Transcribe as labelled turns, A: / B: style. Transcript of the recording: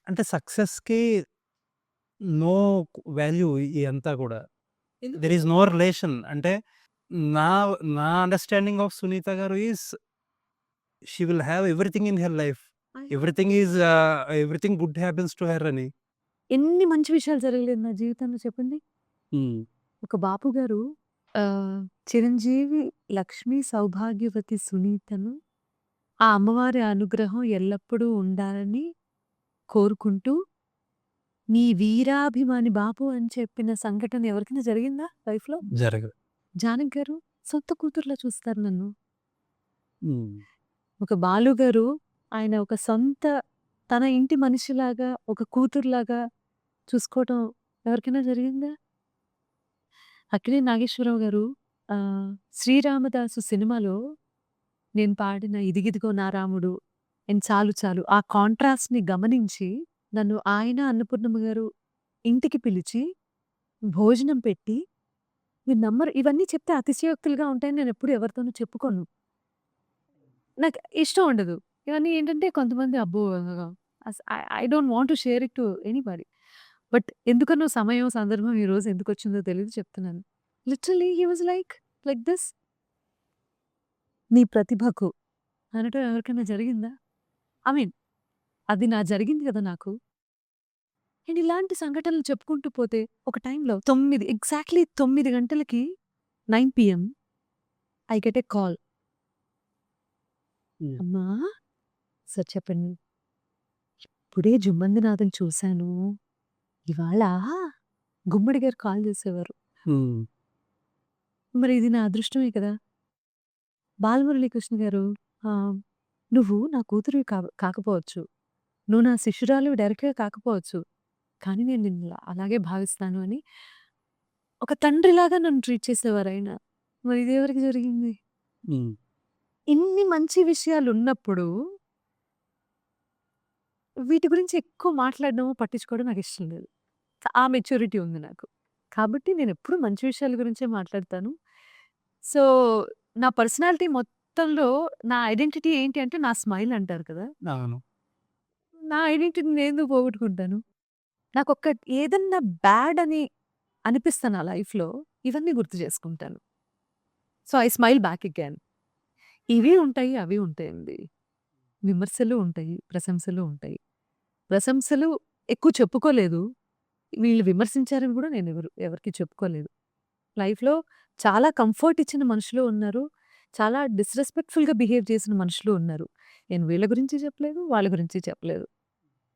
A: అంటే సక్సెస్‌కి no value ఇయంతా కూడా. దేర్
B: ఎందుకు?
A: Is no relation. అంటే నా నా అండర్‌స్టాండింగ్ ఆఫ్ సునీత గారు is she will have everything in her life.
B: అయ్యో!
A: Everything good happens to her అని.
B: ఎన్ని మంచి విషయాలు జరగలేదు నా జీవితంలో చెప్పండి?
A: హ్మ్.
B: ఒక బాపు గారు చిరంజీవి, లక్ష్మి, సౌభాగ్యవతి సునీతను ఆ అమ్మవారి అనుగ్రహం ఎల్లప్పుడూ ఉండాలని కోరుకుంటూ, నీ వీరాభిమాని బాపు అని చెప్పిన సంఘటన ఎవరికైనా జరిగిందా లైఫ్‌లో?
A: జరగదు.
B: జానకి గారు సొంత కూతురులా చూస్తారు నన్ను.
A: హ్మ్.
B: ఒక బాలు గారు ఆయన ఒక సొంత తన ఇంటి మనిషిలాగా, ఒక కూతురులాగా చూసుకోవటం ఎవరికైనా జరిగిందా? అక్కినేని నాగేశ్వరరావు గారు 'శ్రీరామదాసు' సినిమాలో నేను పాడిన 'ఇదిగిదిగో నా రాముడు' అండ్ 'చాలు చాలు' ఆ కాంట్రాస్ట్‌ని గమనించి నన్ను ఆయన, అన్నపూర్ణమ్మ గారు ఇంటికి పిలిచి, భోజనం పెట్టి మీరు నమ్మరు ఇవన్నీ చెప్తే అతిశయోక్తులుగా ఉంటాయని నేనెప్పుడు ఎవరితోనూ చెప్పుకోను. నాకు ఇష్టం ఉండదు. ఇవన్నీ ఏంటంటే కొంతమంది అబ్బో! I don't want to share it to anybody. But ఎందుకనో సమయం, సందర్భం ఈరోజు ఎందుకొచ్చిందో తెలీదు చెప్తున్నాను. Literally he was like this. నీ ప్రతిభకు అనటం ఎవరికైనా జరిగిందా? ఐ మీన్ అది జరిగింది కదా నాకు. అండ్ ఇలాంటి సంఘటనలు చెప్పుకుంటూ పోతే ఒక టైంలో 9 ఎగ్జాక్ట్‌లీ 9 గంటలకి 9 PM I get a call.
A: హ్మ్.
B: అమ్మా! సార్ చెప్పండి. ఇప్పుడే 'జుమ్మందినాథం' చూసాను. ఇవాళ గుమ్మడి గారు కాల్ చేసేవారు.
A: హ్మ్.
B: మరి ఇది నా అదృష్టమే కదా! బాలమురళీకృష్ణ గారు ఆహ్, నువ్వు నా కూతురివి కాకపోవచ్చు. నువ్వు నా శిష్యురాలివి డైరెక్ట్‌గా కాకపోవచ్చు. కానీ నేను నిన్ను అలాగే భావిస్తాను అని ఒక తండ్రిలాగా నన్ను ట్రీట్ చేసేవారాయన. మరి ఇదెవరికి జరిగింది?
A: హ్మ్.
B: ఇన్ని మంచి విషయాలున్నప్పుడు వీటి గురించి ఎక్కువ మాట్లాడడమో, పట్టించుకోవడం నాకిష్టం లేదు. ఆ మెచ్యూరిటీ ఉంది నాకు. కాబట్టి నేనెప్పుడు మంచి విషయాల గురించే మాట్లాడతాను. సో, నా పర్సనాలిటీ మొత్తంలో నా ఐడెంటిటీ ఏంటి అంటే నా స్మైల్ అంటారు కదా!
A: అవును.
B: నా ఐడెంటిటీని నేనెందుకు పోగొట్టుకుంటాను? నాకొక్క ఏదన్నా బ్యాడ్ అని అనిపిస్తే నా లైఫ్‌లో ఇవన్నీ గుర్తు చేసుకుంటాను. So, I smile back again. ఇవి ఉంటాయి, అవి ఉంటాయండి. విమర్శలు ఉంటాయి, ప్రశంసలు ఉంటాయి. ప్రశంసలు ఎక్కువ చెప్పుకోలేదు. వీళ్ళు విమర్శించారని గూడా ఎవరికీ చెప్పుకోలేదు. లైఫ్‌లో చాలా కంఫర్ట్ ఇచ్చిన మనుషులు ఉన్నారు. చాలా డిస్‌రెస్పెక్ట్‌ఫుల్‌గా బిహేవ్ చేసిన మనుషులు ఉన్నారు. నేను వీళ్ళ గురించి చెప్పలేదు, వాళ్ళ గురించి చెప్పలేదు.